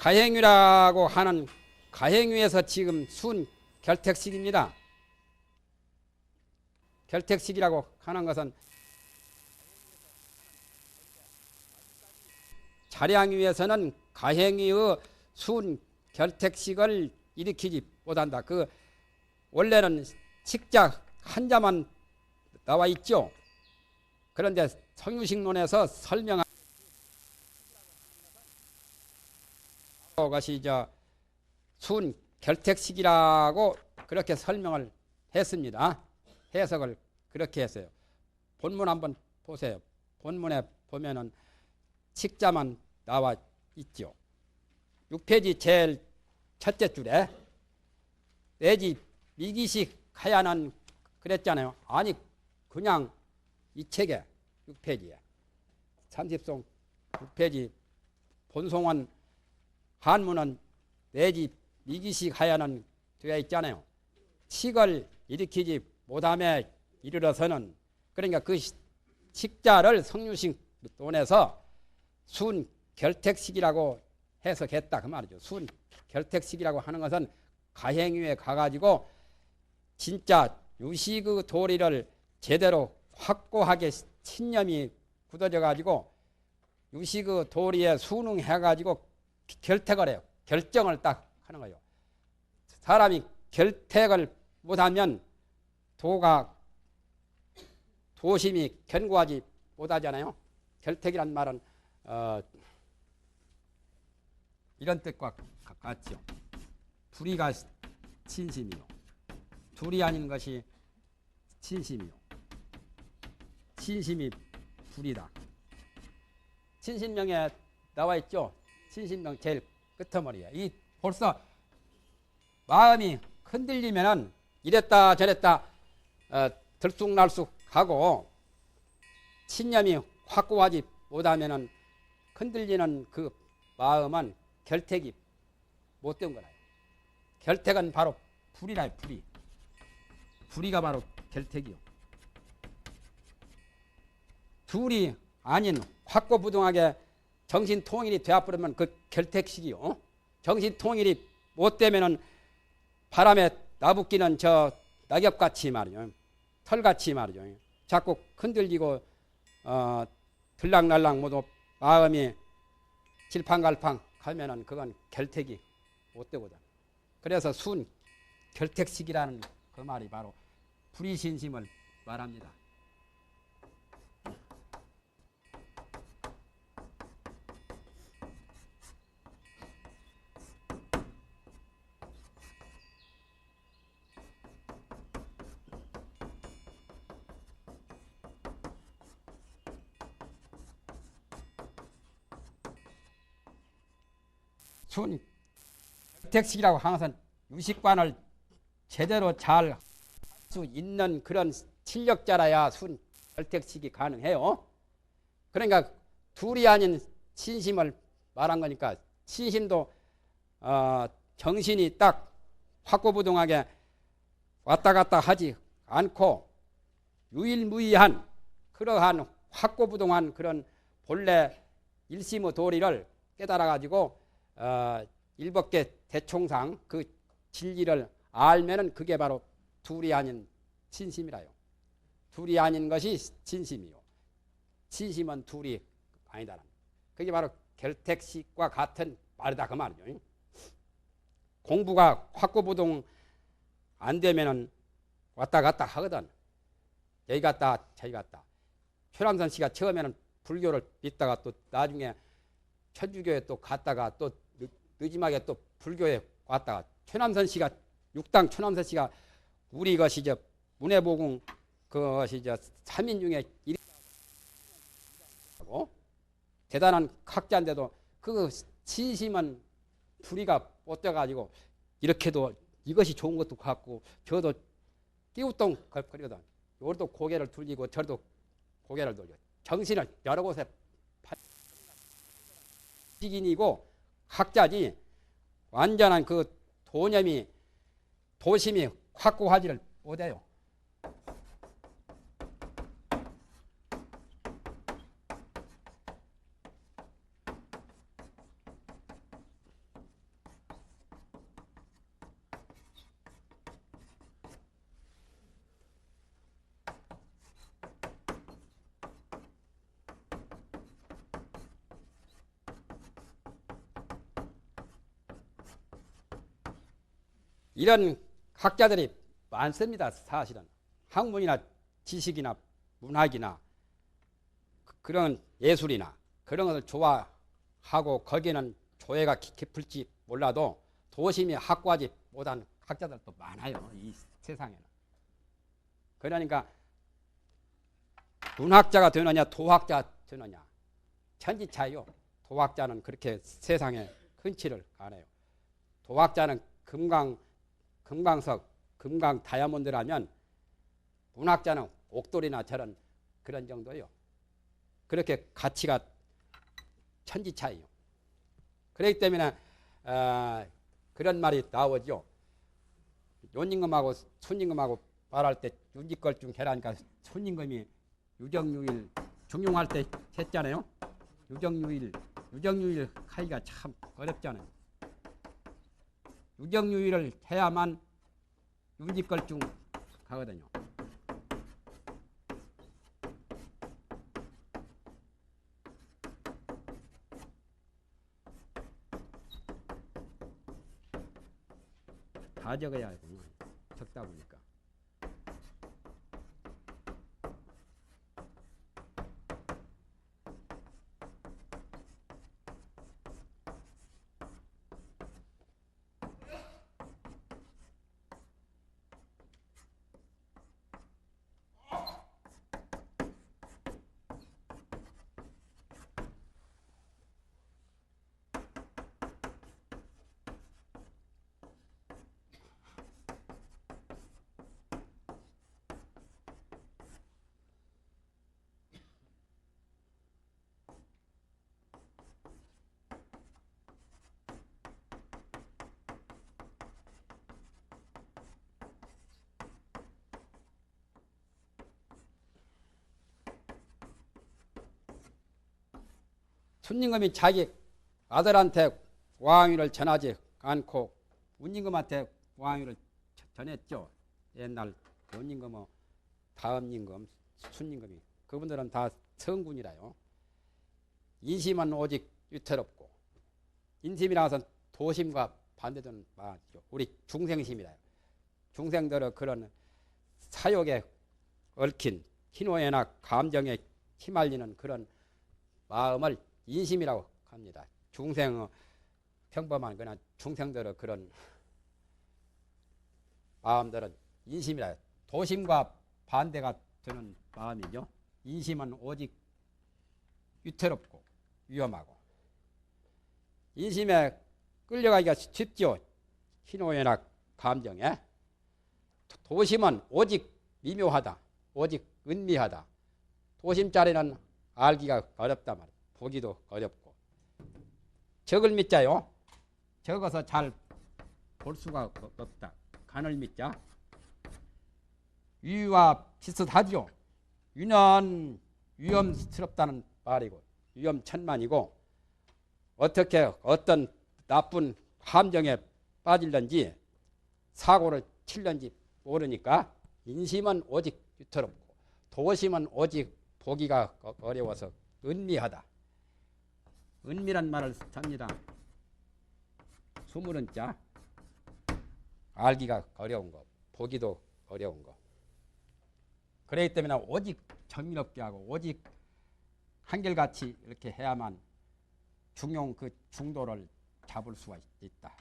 가행위라고 하는 가행위에서 지금 순 결택식입니다. 결택식이라고 하는 것은 자량위에서는 가행위의 순 결택식을 일으키지 못한다. 그 원래는 식자 한자만 나와 있죠. 그런데 성유식론에서 설명한 것이 순 결택식이라고 그렇게 설명을 했습니다. 해석을 그렇게 했어요. 본문 한번 보세요. 본문에 보면은 식자만 나와 있죠. 6페이지 제일 첫째 줄에 내지 미기식 하야는 그랬잖아요. 아니 그냥 이 책에 6페이지에 30송 6페이지 본송원 한문은 내지 미기식 하야는 되어 있잖아요. 식을 일으키지 못함에 이르러서는 그러니까 그 식자를 성유식 논에서 순 결택식이라고 해석했다 그 말이죠. 순 결택식이라고 하는 것은 가행위에 가가지고 진짜 유식의 도리를 제대로 확고하게 신념이 굳어져 가지고 유식의 도리에 순응해 가지고 결택을 해요. 결정을 딱 하는 거예요. 사람이 결택을 못하면 도심이 견고하지 못하잖아요. 결택이란 말은 이런 뜻과 같죠. 불의가 진심이요. 둘이 아닌 것이 진심이요. 진심이 불이다. 진신명에 나와 있죠. 진신명 제일 끝머리에. 이 벌써 마음이 흔들리면은 이랬다 저랬다 들쑥날쑥하고 신념이 확고하지 못하면은 흔들리는 그 마음은 결택이 못된 거라요. 결택은 바로 불이라요. 불이. 불이가 바로 결택이요. 둘이 아닌 확고부동하게 정신통일이 되어버리면 그 결택식이요. 정신통일이 못 되면은 바람에 나부끼는 저 낙엽같이 말이죠. 털같이 말이죠. 자꾸 흔들리고 들락날락 모두 마음이 질팡갈팡 하면은 그건 결택이 못 되거든. 그래서 순 결택식이라는 그 말이 바로 불의신심을 말합니다. 순 결택식이라고 하는 것은 유식관을 제대로 잘 할 수 있는 그런 실력자라야 순 결택식이 가능해요. 그러니까 둘이 아닌 신심을 말한 거니까 신심도 정신이 딱 확고부동하게 왔다 갔다 하지 않고 유일무이한 그러한 확고부동한 그런 본래 일심의 도리를 깨달아 가지고 일법계 대총상 그 진리를 알면은 그게 바로 둘이 아닌 진심이라요. 둘이 아닌 것이 진심이요. 진심은 둘이 아니다. 그게 바로 결택식과 같은 말이다 그 말이죠. 공부가 확고부동 안 되면은 왔다 갔다 하거든. 여기 갔다 저기 갔다. 최남선 씨가 처음에는 불교를 믿다가 또 나중에 천주교에 또 갔다가 또 늦지막에 또 불교에 왔다가 최남선 씨가 육당 최남선 씨가 우리 것이 문해보궁 그것이 3인 중에 1위고 대단한 학자인데도 그 진심은 둘이가 뻗어가지고 이렇게도 이것이 좋은 것도 같고 저도 끼우뚱거리거든. 요것도 고개를 돌리고 저도 고개를 돌려 정신을 여러 곳에 직인이고 학자지 완전한 그 도념이 도심이 확고하지를 못해요. 이런 학자들이 많습니다. 사실은 학문이나 지식이나 문학이나 그런 예술이나 그런 것을 좋아하고 거기에는 조예가 깊을지 몰라도 도심이 학구하지 못한 학자들도 많아요. 이 세상에는. 그러니까 문학자가 되느냐 도학자가 되느냐 천지차이요. 도학자는 그렇게 세상에 흔치를 않아요. 도학자는 금강석, 금강 다이아몬드라면 문학자는 옥돌이나 저런 그런 정도요. 그렇게 가치가 천지차이요. 그렇기 때문에 그런 말이 나오죠. 요임금하고 순임금하고 말할 때 유지걸중 해라니까 순임금이 유정유일 중용할 때 했잖아요. 유정유일 하기가 참 어렵잖아요. 유정유일을 해야만 유지걸중 하거든요. 다 적어야 하구나. 적다 보니까. 순임금이 자기 아들한테 왕위를 전하지 않고 운임금한테 왕위를 전했죠. 옛날 운임금, 다음 임금, 순임금이. 그분들은 다 성군이라요. 인심은 오직 위태롭고 인심이라서 도심과 반대되는 말이죠. 우리 중생심이라요. 중생들의 그런 사욕에 얽힌 희노애나 감정에 휘말리는 그런 마음을 인심이라고 합니다. 중생 평범한 그냥 중생들의 그런 마음들은 인심이라 도심과 반대가 되는 마음이죠. 인심은 오직 위태롭고 위험하고 인심에 끌려가기가 쉽죠. 희노애나 감정에. 도심은 오직 미묘하다. 오직 은미하다. 도심자리는 알기가 어렵단 말이에요. 보기도 어렵고. 적을 믿자요. 적어서 잘 볼 수가 없다. 간을 믿자. 위와 비슷하지요. 위는 위험스럽다는 말이고 위험천만이고 어떻게 어떤 나쁜 함정에 빠질는지 사고를 칠는지 모르니까 인심은 오직 위태롭고 도심은 오직 보기가 어려워서 은미하다. 은미란 말을 씁니다. 수물은 자 알기가 어려운 거, 보기도 어려운 거. 그렇기 때문에 오직 정의롭게 하고 오직 한결같이 이렇게 해야만 중용 그 중도를 잡을 수가 있다.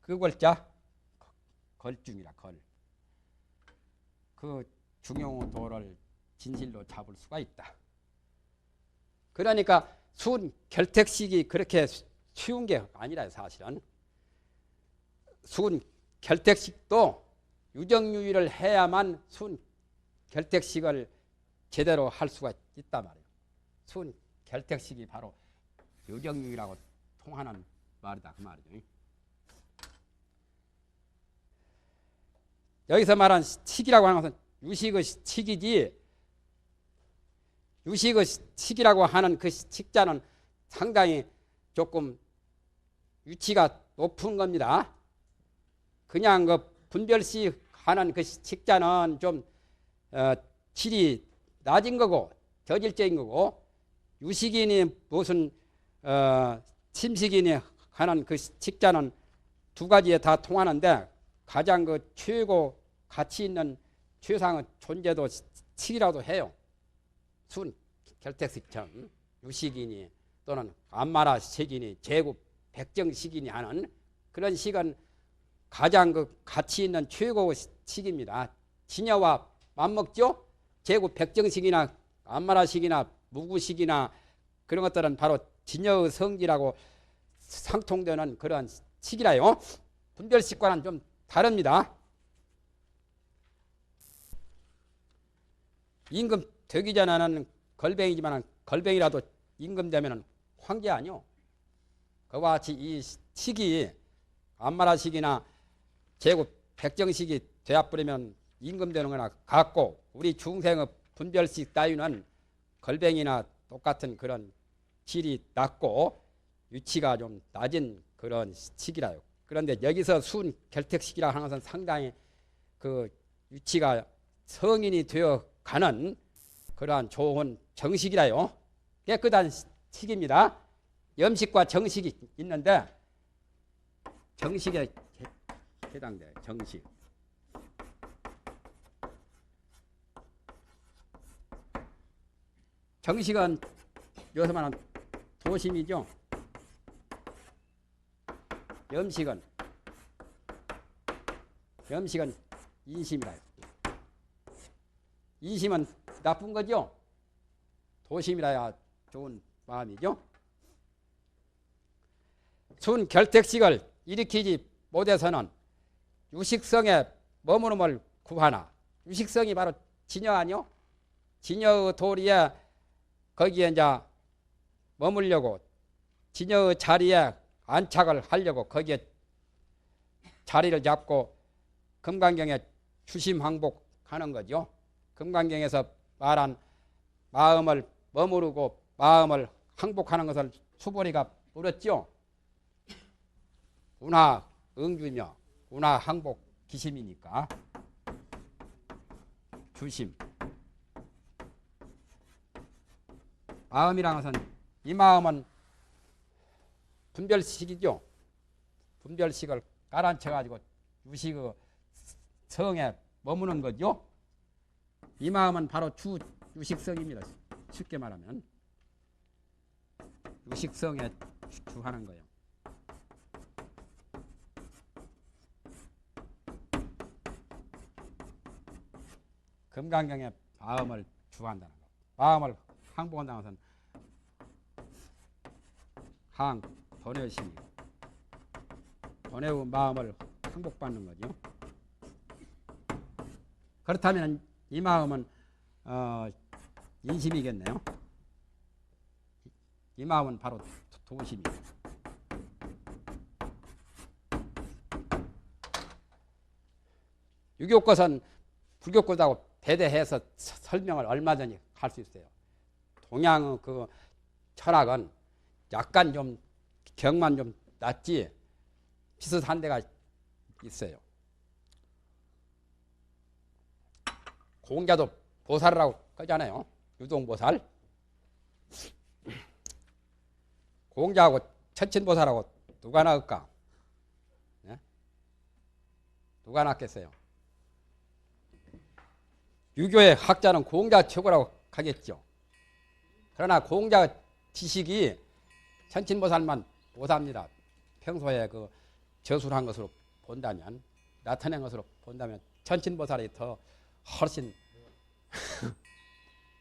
그걸 자 걸중이라 걸. 그 중용도를 진실로 잡을 수가 있다. 그러니까 순 결택식이 그렇게 쉬운 게 아니라 사실은 순 결택식도 유정유의를 해야만 순 결택식을 제대로 할 수가 있단 말이에요. 순 결택식이 바로 유정유의라고 통하는 말이다 그 말이죠. 여기서 말한 식이라고 하는 것은 유식의 식이지 유식의 식이라고 하는 그 식자는 상당히 조금 위치가 높은 겁니다. 그냥 그 분별식 하는 그 식자는 좀 질이 낮은 거고 저질적인 거고 유식이니 무슨 침식이니 하는 그 식자는 두 가지에 다 통하는데 가장 그 최고 가치 있는 최상의 존재도 칙이라도 해요. 순 결택식처럼 유식이니 또는 안마라식이니 제국 백정식이니 하는 그런 식은 가장 그 가치 있는 최고 식입니다. 진여와 맞먹죠? 제국 백정식이나 안마라식이나 무구식이나 그런 것들은 바로 진여의 성질하고 상통되는 그런 식이라요. 분별식과는 좀 다릅니다. 임금 되기 전에는 걸뱅이지만 걸뱅이라도 임금 되면 황제 아니요. 그와 같이 이 식이 안마라식이나 제국 백정식이 되어버리면 임금 되는 거나 같고 우리 중생의 분별식 따위는 걸뱅이나 똑같은 그런 질이 낮고 위치가 좀 낮은 그런 식이라요. 그런데 여기서 순 결택식이라 하는 것은 상당히 그 위치가 성인이 되어 가는 그러한 좋은 정식이라요. 깨끗한 식입니다. 염식과 정식이 있는데 정식에 해당돼요. 정식. 정식은 여기서 말하는 도심이죠. 염식은 인심이라. 인심은 나쁜 거죠. 도심이라야 좋은 마음이죠. 순 결택식을 일으키지 못해서는 유식성에 머무름을 구하나. 유식성이 바로 진여 아니요? 진여의 도리에 거기에 이제 머물려고 진여의 자리에 안착을 하려고 거기에 자리를 잡고 금강경에 주심항복하는 거죠. 금강경에서 말한 마음을 머무르고 마음을 항복하는 것을 수보리가 물었죠. 운하 응주며 운하 항복 기심이니까 주심. 마음이라는 것은 이 마음은 분별식이죠. 분별식을 깔아앉혀가지고 유식의 성에 머무는 거죠. 이 마음은 바로 유식성입니다. 쉽게 말하면 유식성에 주하는 거예요. 금강경에 마음을 주한다는 거. 마음을 항복한다는 것은 번외심이 번외의 마음을 항복받는 거죠. 그렇다면 이 마음은 인심이겠네요. 이 마음은 바로 도심이에요. 유교것은 불교것하고 대대해서 설명을 얼마든지 할 수 있어요. 동양의 그 철학은 약간 좀 경만 좀 낮지 비슷한 데가 있어요. 공자도 보살이라고 하잖아요. 유동보살. 공자하고 천친보살하고 누가 나을까? 네? 누가 낫겠어요? 유교의 학자는 공자 최고라고 하겠죠. 그러나 공자 지식이 천친보살만 못합니다. 평소에 그 저술한 것으로 본다면, 나타낸 것으로 본다면 천친보살이 더 훨씬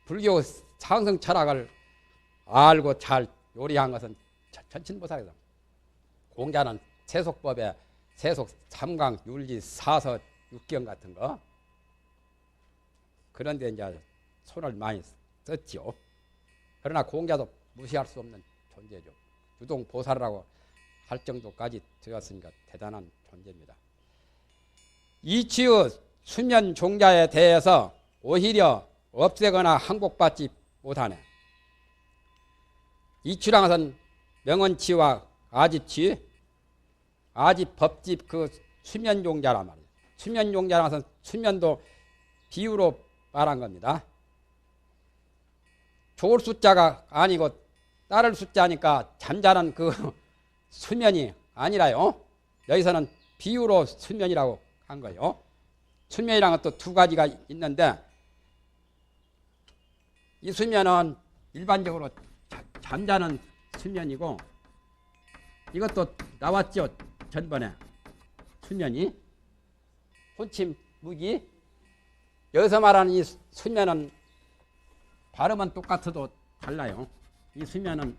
불교 상승 철학을 알고 잘 요리한 것은 천친보살이다. 공자는 세속법에 세속 삼강 율리 사서 육경 같은 거 그런데 이제 손을 많이 썼죠. 그러나 공자도 무시할 수 없는 존재죠. 유동 보살이라고 할 정도까지 되었으니까 대단한 존재입니다. 이치의 수면 종자에 대해서 오히려 없애거나 항복받지 못하네. 이치란 것은 명언치와 아집치, 아집, 법집 그 수면 종자란 말이에요. 수면 종자란 것은 수면도 비유로 말한 겁니다. 좋을 숫자가 아니고 따를 숫자니까 잠자는 그 수면이 아니라요. 여기서는 비유로 수면이라고 거예요. 수면이란 것도 두 가지가 있는데 이 수면은 일반적으로 잠자는 수면이고 이것도 나왔죠. 전번에 수면이 혼침 무기. 여기서 말하는 이 수면은 발음은 똑같아도 달라요. 이 수면은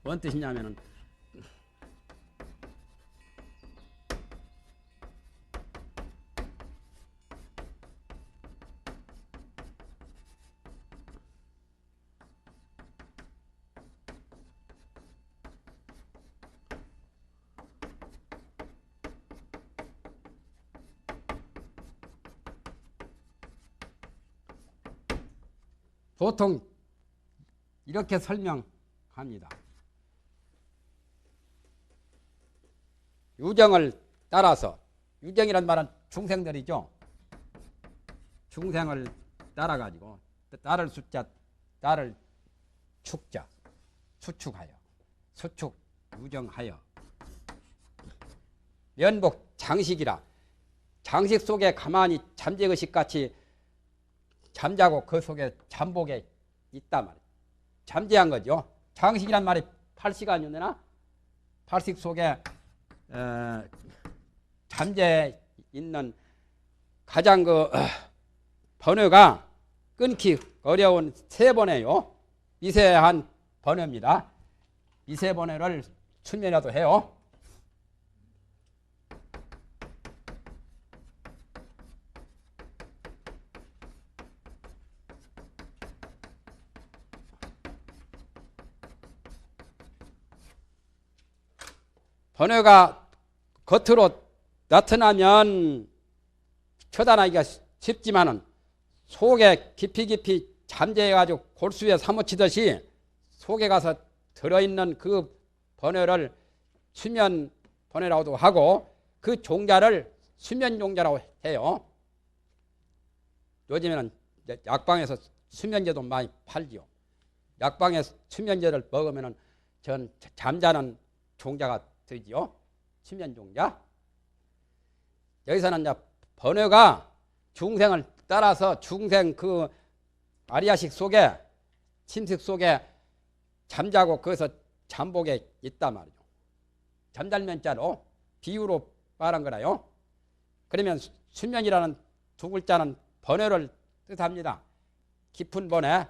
뭔 뜻이냐면은 보통 이렇게 설명합니다. 유정을 따라서, 유정이란 말은 중생들이죠. 중생을 따라가지고 따를 숫자, 따를 축자, 수축하여, 수축, 유정하여. 면복 장식이라, 장식 속에 가만히 잠재의식 같이 잠자고 그 속에 잠복에 있단 말이에요. 잠재한 거죠. 장식이란 말이 8시간이었나? 8식 속에 잠재 있는 가장 번호가 끊기 어려운 세 번이에요. 미세한 번호입니다. 미세 번호를 수면이라도 해요. 번호가 겉으로 나타나면 처단하기가 쉽지만은 속에 깊이 잠재해가지고 골수에 사무치듯이 속에 가서 들어있는 그 번호를 수면 번호라고도 하고 그 종자를 수면 종자라고 해요. 요즘에는 약방에서 수면제도 많이 팔지요. 약방에 수면제를 먹으면은 전 잠자는 종자가 되지요. 수면 종자. 여기서는 이제 번호가 중생을 따라서 중생 그 아리아식 속에 침식 속에 잠자고 거기서 잠복에 있단 말이죠. 잠잘면자로 비유로 말한 거라요. 그러면 수면이라는 두 글자는 번호를 뜻합니다. 깊은 번호,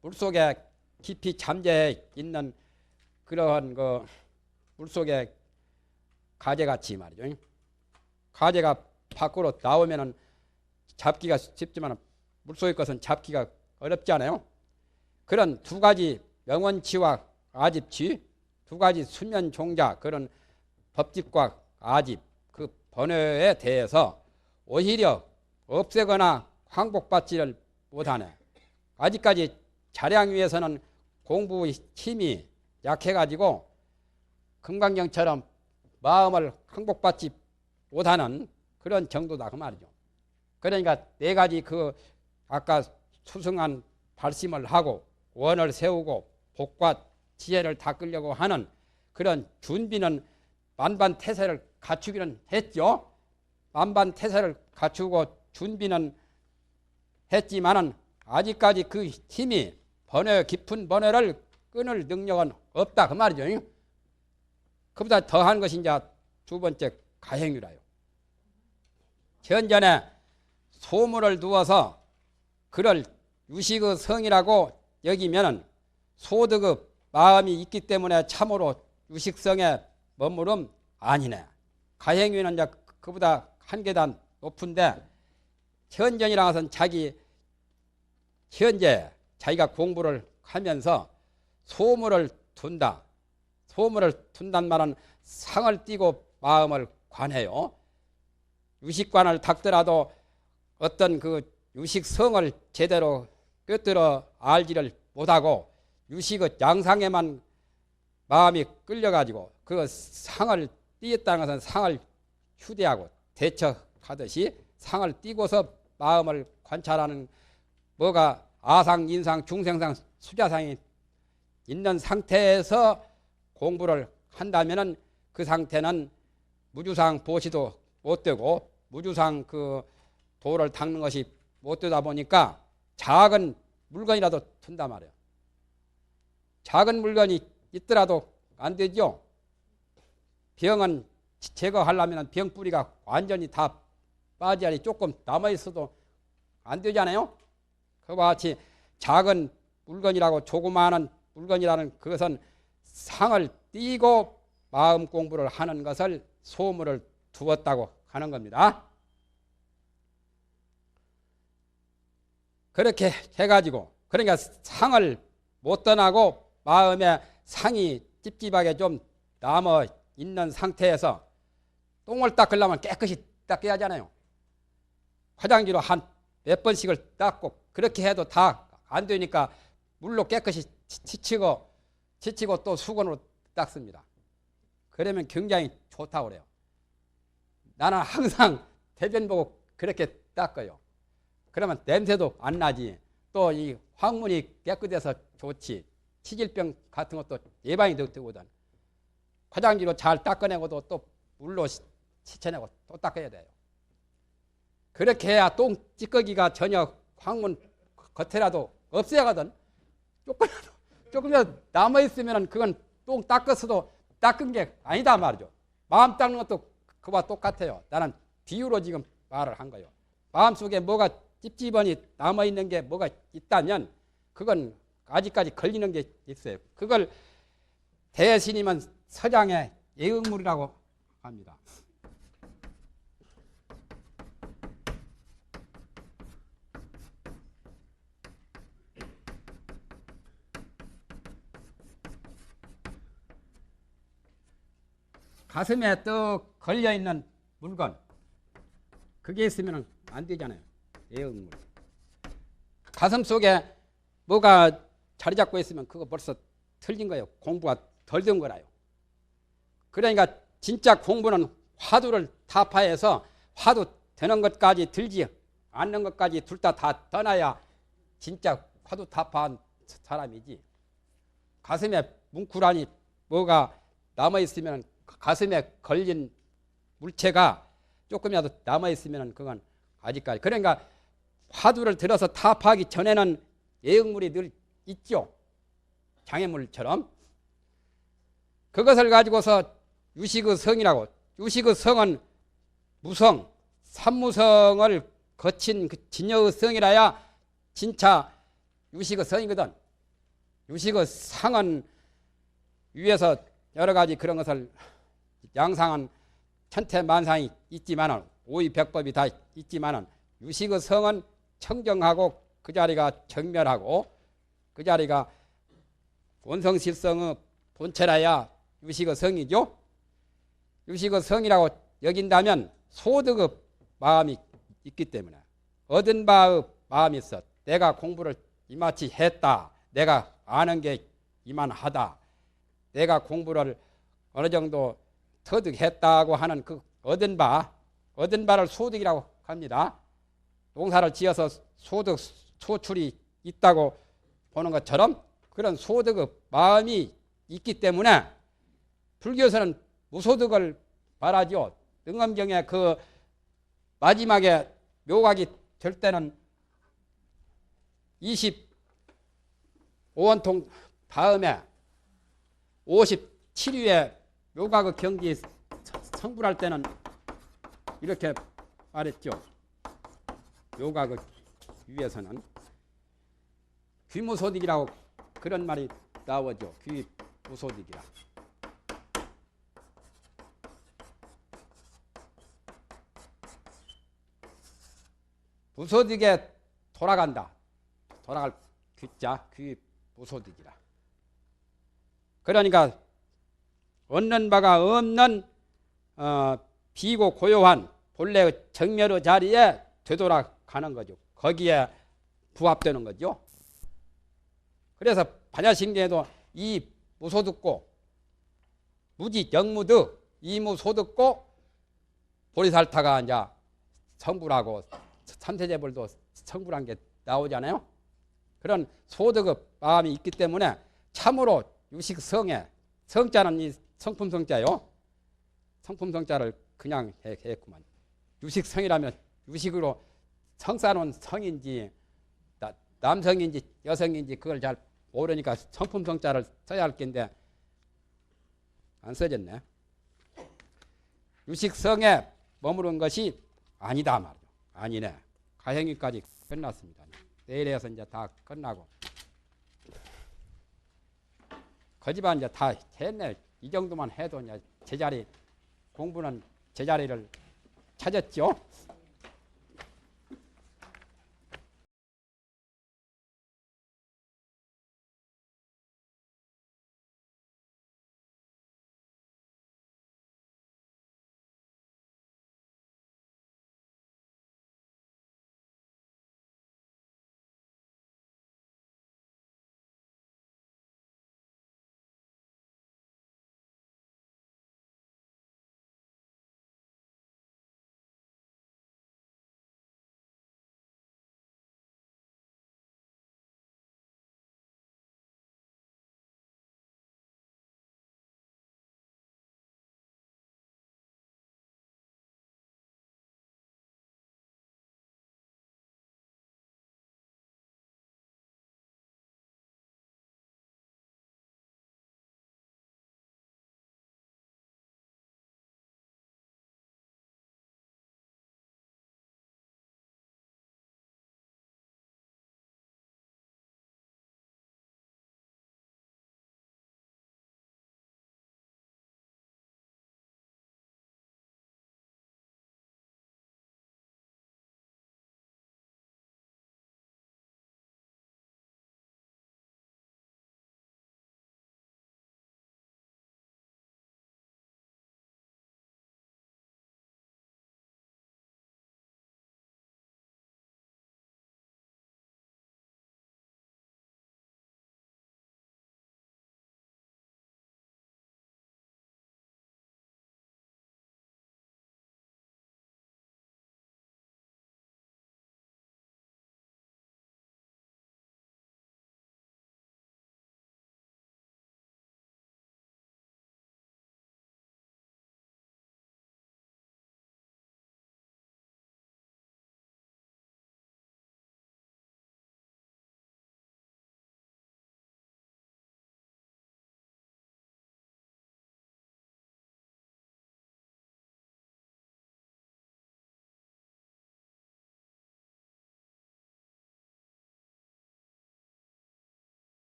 물속에 깊이 잠재 있는 그러한 그 물속에 가재같이 말이죠. 가재가 밖으로 나오면은 잡기가 쉽지만 물속의 것은 잡기가 어렵지 않아요. 그런 두 가지 명원치와 아집치, 두 가지 수면 종자, 그런 법집과 아집, 그 번호에 대해서 오히려 없애거나 항복받지를 못하네. 아직까지 자량 위에서는 공부의 힘이 약해가지고 금강경처럼 마음을 항복받지 못하는 그런 정도다 그 말이죠. 그러니까 네 가지 그 아까 수승한 발심을 하고 원을 세우고 복과 지혜를 닦으려고 하는 그런 준비는 만반태세를 갖추기는 했죠. 만반태세를 갖추고 준비는 했지만은 아직까지 그 힘이 번뇌 깊은 번뇌를 끊을 능력은 없다 그 말이죠. 그보다 더한 것이 이제 두 번째 가행유라요. 현전에 소문을 두어서 그를 유식의 성이라고 여기면은 소득의 마음이 있기 때문에 참으로 유식성에 머무름 아니네. 가행유는 이제 그보다 한 계단 높은데 현전이라는 것은 자기 현재 자기가 공부를 하면서 소문을 둔다. 소문을 둔단 말은 상을 띠고 마음을 관해요. 유식관을 닦더라도 어떤 그 유식성을 제대로 꿰뚫어 알지를 못하고 유식의 양상에만 마음이 끌려가지고 그 상을 띄었다는 것은 상을 휴대하고 대처하듯이 상을 띄고서 마음을 관찰하는 뭐가 아상, 인상, 중생상, 수자상이 있는 상태에서 공부를 한다면은 그 상태는 무주상 보시도 못 되고 무주상 그 도를 닦는 것이 못 되다 보니까 작은 물건이라도 든단 말이에요. 작은 물건이 있더라도 안 되죠. 병은 제거하려면 병 뿌리가 완전히 다 빠져야지 조금 남아있어도 안 되잖아요. 그와 같이 작은 물건이라고 조그마한 물건이라는 그것은 상을 띄고 마음 공부를 하는 것을 소물을 두었다고 하는 겁니다. 그렇게 해가지고 그러니까 상을 못 떠나고 마음에 상이 찝찝하게 좀 남아 있는 상태에서 똥을 닦으려면 깨끗이 닦아야 하잖아요. 화장지로 한 몇 번씩을 닦고 그렇게 해도 다 안 되니까 물로 깨끗이 치치고 또 수건으로 닦습니다. 그러면 굉장히 좋다고 그래요. 나는 항상 대변 보고 그렇게 닦아요. 그러면 냄새도 안 나지. 또 이 황문이 깨끗해서 좋지. 치질병 같은 것도 예방이 되거든. 화장지로 잘 닦아내고도 또 물로 씻어내고 또 닦아야 돼요. 그렇게 해야 똥 찌꺼기가 전혀 황문 겉에라도 없애야거든. 조금이라도 남아있으면 그건 똥 닦았어도 닦은 게 아니다 말이죠. 마음 닦는 것도 그와 똑같아요. 나는 비유로 지금 말을 한 거예요. 마음속에 뭐가 찝찝하니 남아있는 게 뭐가 있다면 그건 아직까지 걸리는 게 있어요. 그걸 대스님은 서장의 예응물이라고 합니다. 가슴에 떡 걸려있는 물건 그게 있으면 안 되잖아요. 예응물. 가슴 속에 뭐가 자리 잡고 있으면 그거 벌써 틀린 거예요. 공부가 덜 된 거라요. 그러니까 진짜 공부는 화두를 타파해서 화두 되는 것까지 들지 않는 것까지 둘 다 떠나야 진짜 화두 타파한 사람이지. 가슴에 뭉클하니 뭐가 남아있으면 가슴에 걸린 물체가 조금이라도 남아있으면 그건 아직까지. 그러니까 화두를 들어서 타파하기 전에는 예응물이 늘 있죠. 장애물처럼. 그것을 가지고서 유식의 성이라고. 유식의 성은 무성, 삼무성을 거친 그 진여의 성이라야 진짜 유식의 성이거든. 유식의 상은 위에서 여러 가지 그런 것을 양상은 천태만상이 있지만은 오이백법이 다 있지만은 유식의 성은 청정하고 그 자리가 정멸하고 그 자리가 원성실성의 본체라야 유식의 성이죠. 유식의 성이라고 여긴다면 소득의 마음이 있기 때문에 얻은 바의 마음이 있어. 내가 공부를 이마치 했다. 내가 아는 게 이만하다. 내가 공부를 어느 정도 터득했다고 하는 그 얻은 바를 소득이라고 합니다. 농사를 지어서 소득 소출이 있다고 보는 것처럼 그런 소득의 마음이 있기 때문에 불교에서는 무소득을 말하죠. 능엄경에 그 마지막에 묘각이 될 때는 25원통 다음에 57위에 묘각의 경지 성불할 때는 이렇게 말했죠. 묘각의 위에서는 귀무소득이라고 그런 말이 나오죠. 귀무소득이라. 무소득에 돌아간다. 돌아갈 귀자 귀무소득이라. 그러니까 얻는 바가 없는 비고 고요한 본래의 정멸의 자리에 되돌아가는 거죠. 거기에 부합되는 거죠. 그래서 반야신경에도 이 무소득고 무지 영무득 이무소득고 보리살타가 이제 성불하고 삼세제불도 성불한 게 나오잖아요. 그런 소득의 마음이 있기 때문에 참으로 유식성에 성자는 이 성품성자요. 성품성자를 그냥 했구만. 유식성이라면 유식으로 성사는 성인지 남성인지 여성인지 그걸 잘 모르니까 성품성자를 써야 할 텐데 안 써졌네. 유식성에 머무른 것이 아니다 말이죠. 아니네. 가행위까지 끝났습니다. 내일에서 이제 다 끝나고 거지만 이제 다 했네. 이 정도만 해도 이제 제자리 공부는 제자리를 찾았죠.